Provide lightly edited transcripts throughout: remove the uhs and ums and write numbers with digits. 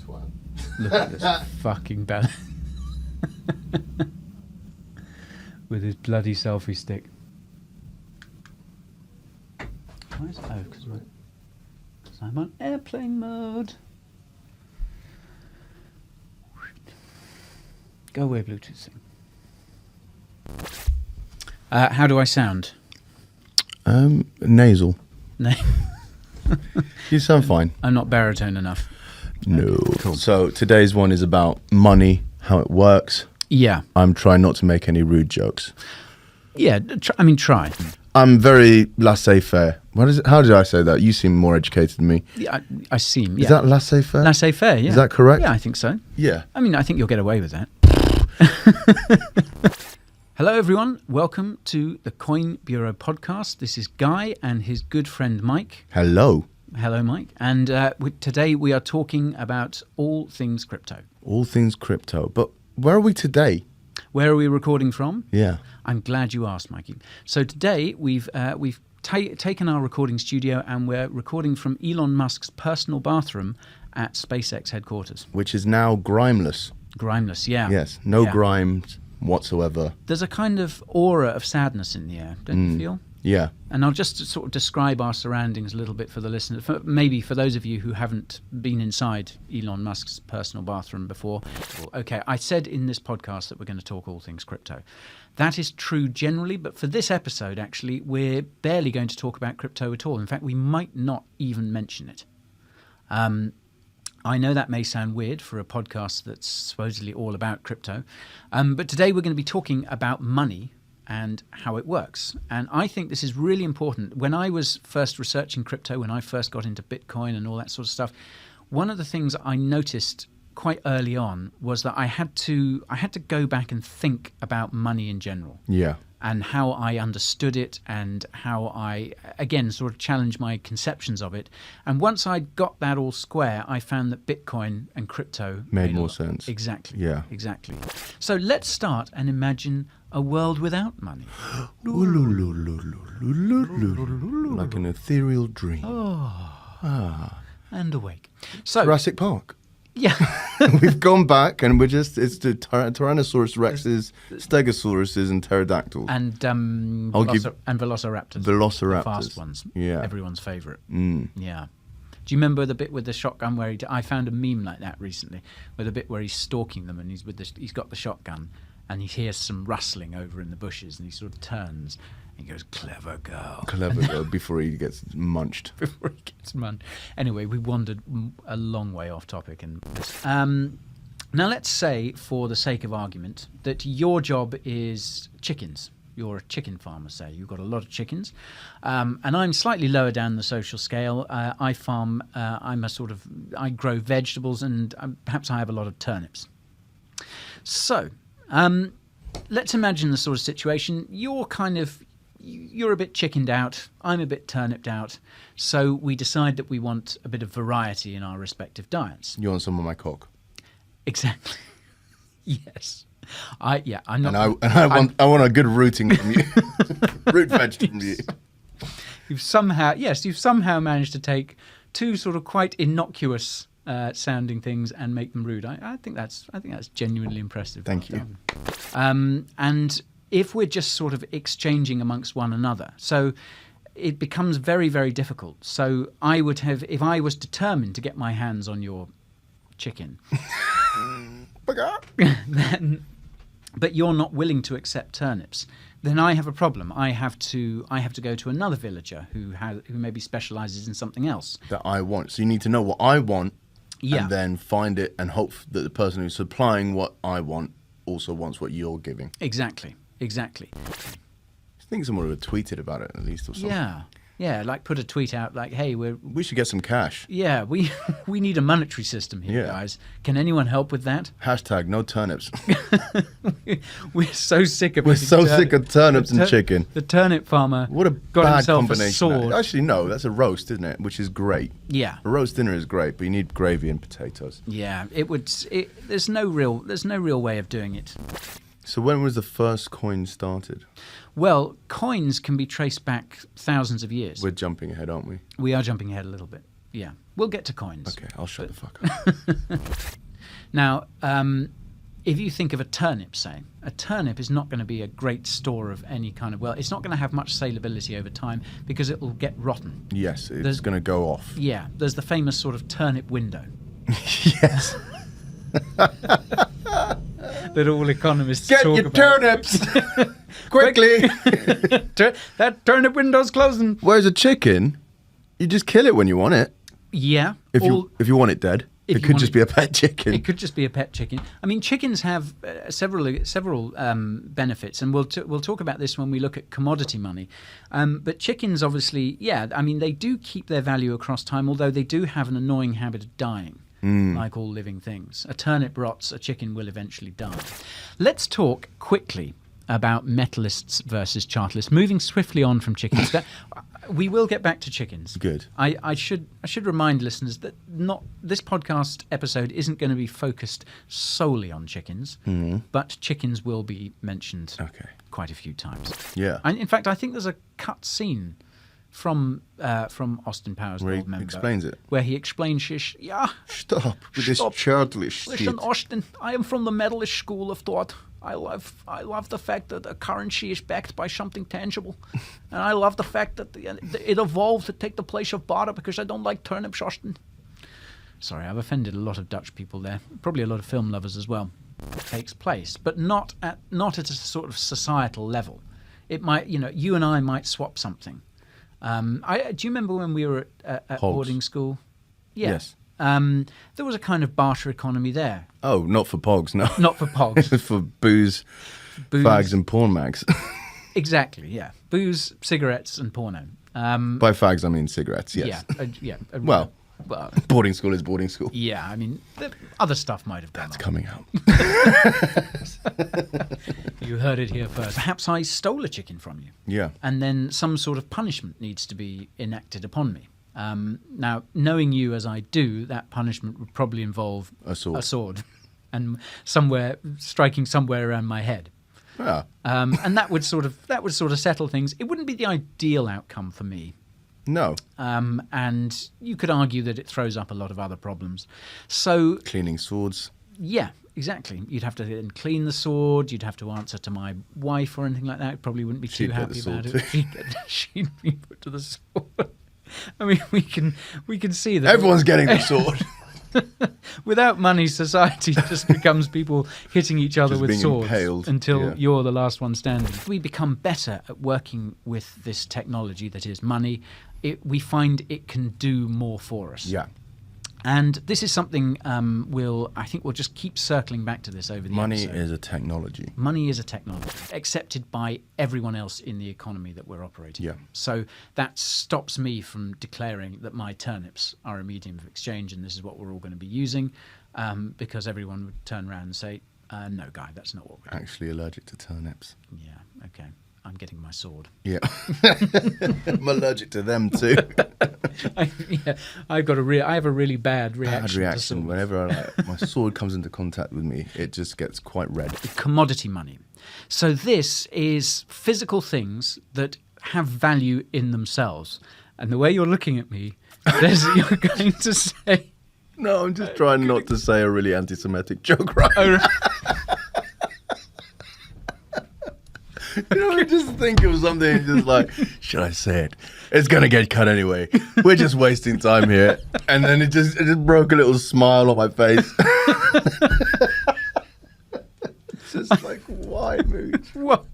twat. Look at this fucking bell. With his bloody selfie stick. Why is it? Oh, because I'm on airplane mode. Go away, Bluetooth thing. How do I sound? Nasal. No. You sound fine. I'm not baritone enough. No. Okay, cool. So today's one is about money, how it works. Yeah. I'm trying not to make any rude jokes. Yeah, try. I'm very laissez-faire. How did I say that? You seem more educated than me. Yeah, I seem, yeah. Is that laissez-faire? Laissez-faire, yeah. Is that correct? Yeah, I think so. Yeah. I mean, I think you'll get away with that. Hello, everyone. Welcome to the Coin Bureau podcast. This is Guy and his good friend Mike. Hello. Hello, Mike. And today we are talking about all things crypto. All things crypto. But where are we today? Where are we recording from? Yeah. I'm glad you asked, Mikey. So today we've taken our recording studio and we're recording from Elon Musk's personal bathroom at SpaceX headquarters. Which is now grimeless. Grimeless, yeah. Yes. No grimes whatsoever. There's a kind of aura of sadness in the air, don't you feel? Yeah. And I'll just sort of describe our surroundings a little bit for the listeners. Maybe for those of you who haven't been inside Elon Musk's personal bathroom before. Okay, I said in this podcast that we're going to talk all things crypto. That is true generally, but for this episode, actually, we're barely going to talk about crypto at all. In fact, we might not even mention it. I know that may sound weird for a podcast that's supposedly all about crypto, but today we're going to be talking about money and how it works. And I think this is really important. When I was first researching crypto, when I first got into Bitcoin and all that sort of stuff, one of the things I noticed quite early on was that I had to go back and think about money in general. Yeah. And how I understood it and how I, again, sort of challenged my conceptions of it. And once I got that all square, I found that Bitcoin and crypto made more sense. Exactly. Yeah. Exactly. So let's start and imagine a world without money. Like an ethereal dream. And awake. So Jurassic Park. Yeah. We've gone back and it's the Tyrannosaurus Rexes, Stegosauruses and pterodactyls. And velociraptors. Velociraptors. The fast ones. Yeah. Everyone's favourite. Mm. Yeah. Do you remember the bit with the shotgun where I found a meme like that recently, with a bit where he's stalking them and he's got the shotgun and he hears some rustling over in the bushes and he sort of turns and he goes, "Clever girl." Clever girl before he gets munched. Before he gets munched. Anyway, we wandered a long way off topic. Now let's say, for the sake of argument, that your job is chickens. You're a chicken farmer, say. You've got a lot of chickens. And I'm slightly lower down the social scale. I farm, I grow vegetables and perhaps I have a lot of turnips. So let's imagine the sort of situation. You're a bit chickened out. I'm a bit turniped out. So we decide that we want a bit of variety in our respective diets. You want some of my cock? Exactly. Yes. I'm not. I want a good rooting from you. Root veg from you. You've somehow managed to take two sort of quite innocuous sounding things and make them rude. I think that's genuinely impressive. Thank you. And if we're just sort of exchanging amongst one another, so it becomes very, very difficult. So if I was determined to get my hands on your chicken, but you're not willing to accept turnips, then I have a problem. I have to go to another villager who maybe specialises in something else that I want. So you need to know what I want, and then find it and hope that the person who's supplying what I want also wants what you're giving. Exactly. I think someone would have tweeted about it at least or something. Yeah, like put a tweet out like, "Hey, we should get some cash." Yeah, we need a monetary system here, guys. Can anyone help with that? Hashtag no turnips. We're so sick of sick of turnips and chicken. The turnip farmer got bad himself combination. A sword. Actually, no, that's a roast, isn't it? Which is great. Yeah, a roast dinner is great, but you need gravy and potatoes. Yeah, there's no real way of doing it. So when was the first coin started? Well, coins can be traced back thousands of years. We're jumping ahead, aren't we? We are jumping ahead a little bit, yeah. We'll get to coins. Okay, I'll shut the fuck up. Now, if you think of a turnip, say, a turnip is not going to be a great store of any kind of, well, it's not going to have much saleability over time because it will get rotten. Yes, it's going to go off. Yeah, there's the famous sort of turnip window. Yes. That all economists Get talk your about. turnips! Quickly! That turnip window's closing. Whereas a chicken, you just kill it when you want it. Yeah. If you want it dead. If It you could want just it- be a pet chicken. It could just be a pet chicken. I mean, chickens have several benefits, and we'll talk about this when we look at commodity money. But chickens, obviously, yeah, I mean, they do keep their value across time, although they do have an annoying habit of dying, like all living things. A turnip rots, a chicken will eventually die. Let's talk quickly about metalists versus chartalists. Moving swiftly on from chickens. We will get back to chickens. Good. I should remind listeners that not this podcast episode isn't going to be focused solely on chickens, but chickens will be mentioned quite a few times. Yeah. And in fact, I think there's a cut scene from Austin Powers, Where he Gold Member, explains it. where he explains, yeah, Stop with this Stop. childish listen, shit. Austin, I am from the medalist school of thought. I love the fact that a currency is backed by something tangible, and I love the fact that it evolved to take the place of barter because I don't like turnips, Austin. Sorry, I've offended a lot of Dutch people there, probably a lot of film lovers as well. It takes place, but not at a sort of societal level. It might, you and I might swap something. Do you remember when we were at Hogs. boarding school? Yeah. Yes. There was a kind of barter economy there. Oh, not for pogs, no. Not for pogs. For booze, Booze. fags and porn mags. Exactly, yeah. Booze, cigarettes, and porno. By fags, I mean cigarettes, yes. Yeah. Well, Well, boarding school is boarding school. yeah, I mean, other stuff might have gone It's on. coming out. You heard it here first. Perhaps I stole a chicken from you. Yeah. And then some sort of punishment needs to be enacted upon me. Now, knowing you as I do, that punishment would probably involve A sword. and striking somewhere around my head. Yeah. And that would sort of settle things. It wouldn't be the ideal outcome for me. No. And you could argue that it throws up a lot of other problems. So, Cleaning swords. yeah, exactly. You'd have to then clean the sword. You'd have to answer to my wife or anything like that. Probably wouldn't be too She'd get happy the about sword it. She'd be put to the sword. I mean, we can see that Everyone's getting the sword. without money, society just becomes people hitting each other Just with being swords impaled, until yeah. you're the last one standing. We become better at working with this technology that is money. We find it can do more for us. Yeah. And this is something I think we'll just keep circling back to this over the Money episode. is a technology. Money is a technology accepted by everyone else in the economy that we're operating Yeah. in. So that stops me from declaring that my turnips are a medium of exchange and this is what we're all going to be using, because everyone would turn around and say, no, Guy, that's not what we're doing. Actually allergic to turnips. Yeah, okay. I'm getting my sword. Yeah. I'm allergic to them too. I have a really bad reaction. Bad to reaction. swords. Whenever my sword comes into contact with me, it just gets quite red. Commodity money. So this is physical things that have value in themselves. And the way you're looking at me, you're going to say... No, I'm just trying not to say a really anti-Semitic joke, right? I just think of something just like, should I say it? It's going to get cut anyway. We're just wasting time here. And then it just broke a little smile on my face. It's just like, why, Mooch? What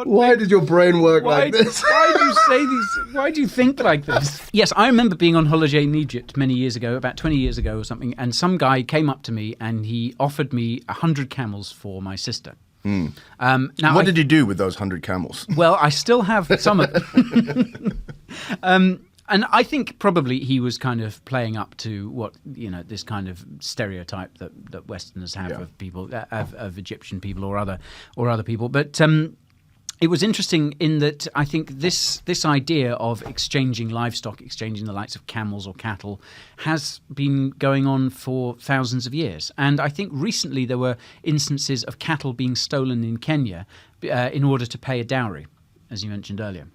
Why did your brain work like this? Why do you say these? Why do you think like this? Yes, I remember being on holiday in Egypt many years ago, about 20 years ago or something, and some guy came up to me and he offered me 100 camels for my sister. Now, What did you do with those 100 camels? Well, I still have some of them. And I think probably he was kind of playing up to what, this kind of stereotype that Westerners have of people, of Egyptian people or other people. But it was interesting in that I think this idea of exchanging livestock, exchanging the likes of camels or cattle, has been going on for thousands of years. And I think recently there were instances of cattle being stolen in Kenya in order to pay a dowry, as you mentioned earlier.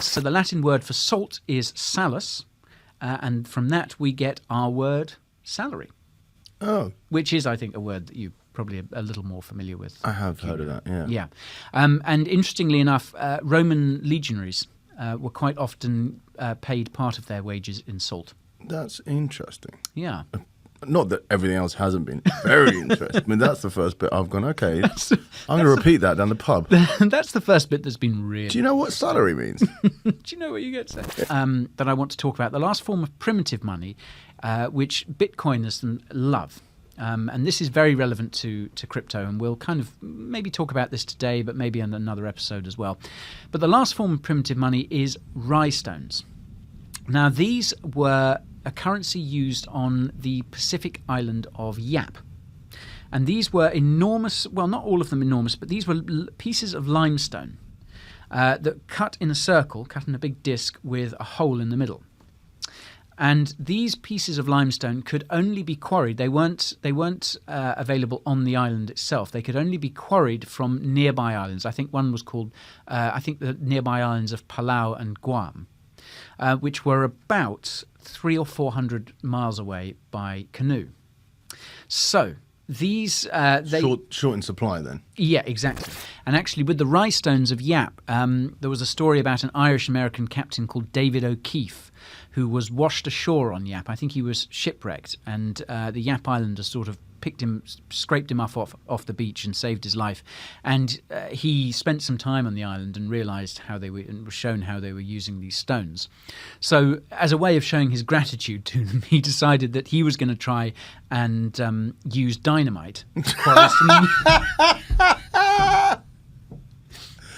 So the Latin word for salt is salus, and from that we get our word salary, which is, I think, a word that you probably a little more familiar with. I have heard of that, yeah. Yeah. And interestingly enough, Roman legionaries were quite often paid part of their wages in salt. That's interesting. Yeah. Not that everything else hasn't been very interesting. I mean, that's the first bit I've gone, okay, I'm going to repeat that down the pub. That's the first bit that's been really... Do you know what salary means? Do you know what you get to say? That I want to talk about. The last form of primitive money, which Bitcoiners love. And this is very relevant to crypto, and we'll kind of maybe talk about this today, but maybe in another episode as well. But the last form of primitive money is rye stones. Now, these were a currency used on the Pacific island of Yap. And these were enormous, well, not all of them enormous, but these were pieces of limestone that cut in a circle, cut in a big disc with a hole in the middle. And these pieces of limestone could only be quarried. They weren't available on the island itself. They could only be quarried from nearby islands. I think one was called, the nearby islands of Palau and Guam, which were about 300 or 400 miles away by canoe. So these short in supply then. Yeah, exactly. And actually, with the rye stones of Yap, there was a story about an Irish-American captain called David O'Keefe, who was washed ashore on Yap. I think he was shipwrecked, and the Yap Islanders sort of scraped him off the beach and saved his life. And he spent some time on the island and realised and was shown how they were using these stones. So, as a way of showing his gratitude to them, he decided that he was going to try and use dynamite.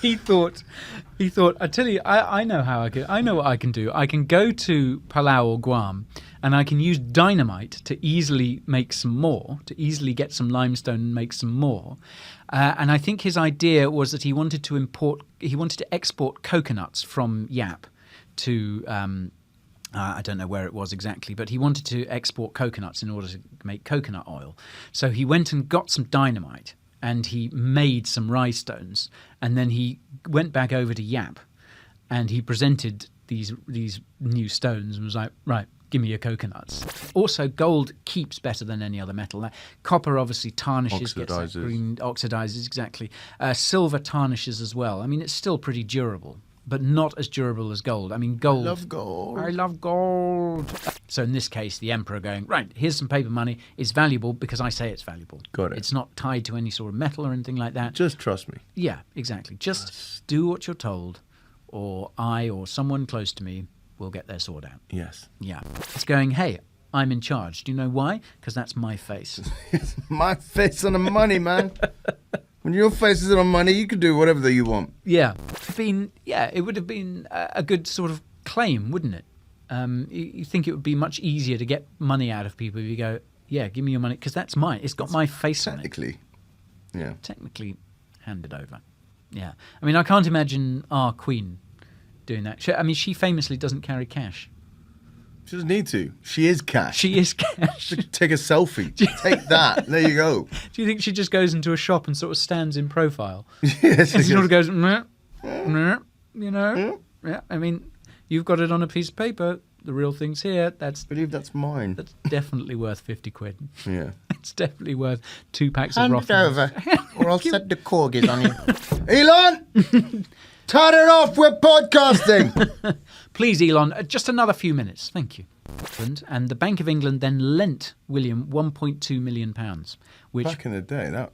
He thought, I tell you, I know what I can do. I can go to Palau or Guam, and I can use dynamite to easily make some more, to easily get some limestone and make some more. And I think his idea was that he wanted to export coconuts from Yap to, I don't know where it was exactly, but he wanted to export coconuts in order to make coconut oil. So he went and got some dynamite, and he made some rye stones, and then he went back over to Yap, and he presented these new stones and was like, right, give me your coconuts. Also, gold keeps better than any other metal. Copper obviously tarnishes, gets that green, oxidizes, exactly. Silver tarnishes as well. I mean, it's still pretty durable, but not as durable as gold. I mean, gold... I love gold. I love gold. So in this case, the emperor going, right, here's some paper money. It's valuable because I say it's valuable. Got it. It's not tied to any sort of metal or anything like that. Just trust me. Yeah, exactly. Just do what you're told, or I or someone close to me will get their sword out. Yes. Yeah. It's going, hey, I'm in charge. Do you know why? Because that's my face. It's my face on the money, man. When your face is on money, you can do whatever you want. Yeah. It would have been a good sort of claim, wouldn't it? You think it would be much easier to get money out of people if you go, yeah, give me your money, because that's mine. It's got my face on it. Technically, yeah. Technically handed over. Yeah. I mean, I can't imagine our queen doing that. She famously doesn't carry cash. She doesn't need to. She is cash. She is cash. Take a selfie. Take that. There you go. Do you think she just goes into a shop and sort of stands in profile? Yes. And she sort of goes, meh, meh, you know? Yeah. I mean, you've got it on a piece of paper. The real thing's here. I believe that's mine. That's definitely worth 50 quid. Yeah. It's definitely worth 2 packs Hand of Rothmans. it over, or I'll set the corgis on you. Elon! Turn it off, we're podcasting! Please, Elon, just another few minutes. Thank you. And the Bank of England then lent William £1.2 million. Which Back in the day, that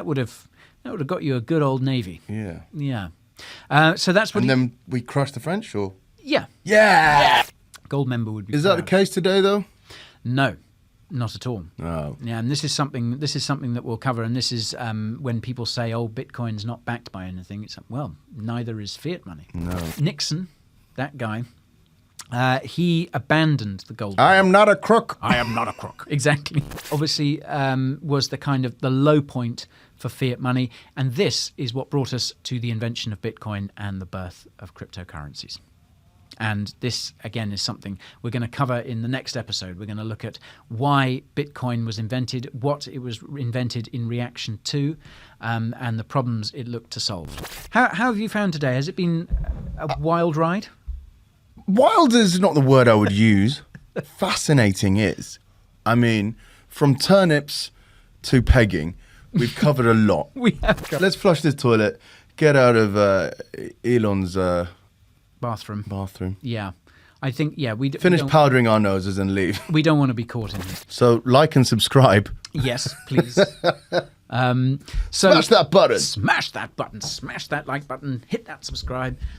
would have got you a good old navy. Yeah. Yeah. So that's what. And then we crushed the French, or? Yeah. Yeah. Gold member would be. Is that the case today, though? No. Not at all. Oh. Yeah, and this is something that we'll cover, and this is when people say, "Oh, Bitcoin's not backed by anything." It's well, neither is fiat money. No. Nixon, that guy, he abandoned the gold. I am not a crook. I am not a crook. Exactly. Obviously, was the kind of the low point for fiat money, and this is what brought us to the invention of Bitcoin and the birth of cryptocurrencies. And this, again, is something we're going to cover in the next episode. We're going to look at why Bitcoin was invented, what it was invented in reaction to, and the problems it looked to solve. How have you found today? Has it been a wild ride? Wild is not the word I would use. Fascinating is. I mean, from turnips to pegging, we've covered a lot. We have got Let's flush this toilet, get out of Elon's bathroom. Yeah. I think, yeah, finish powdering our noses and leave. We don't want to be caught in here. So like and subscribe. Yes, please. So Smash that button. Smash that button. Smash that like button. Hit that subscribe.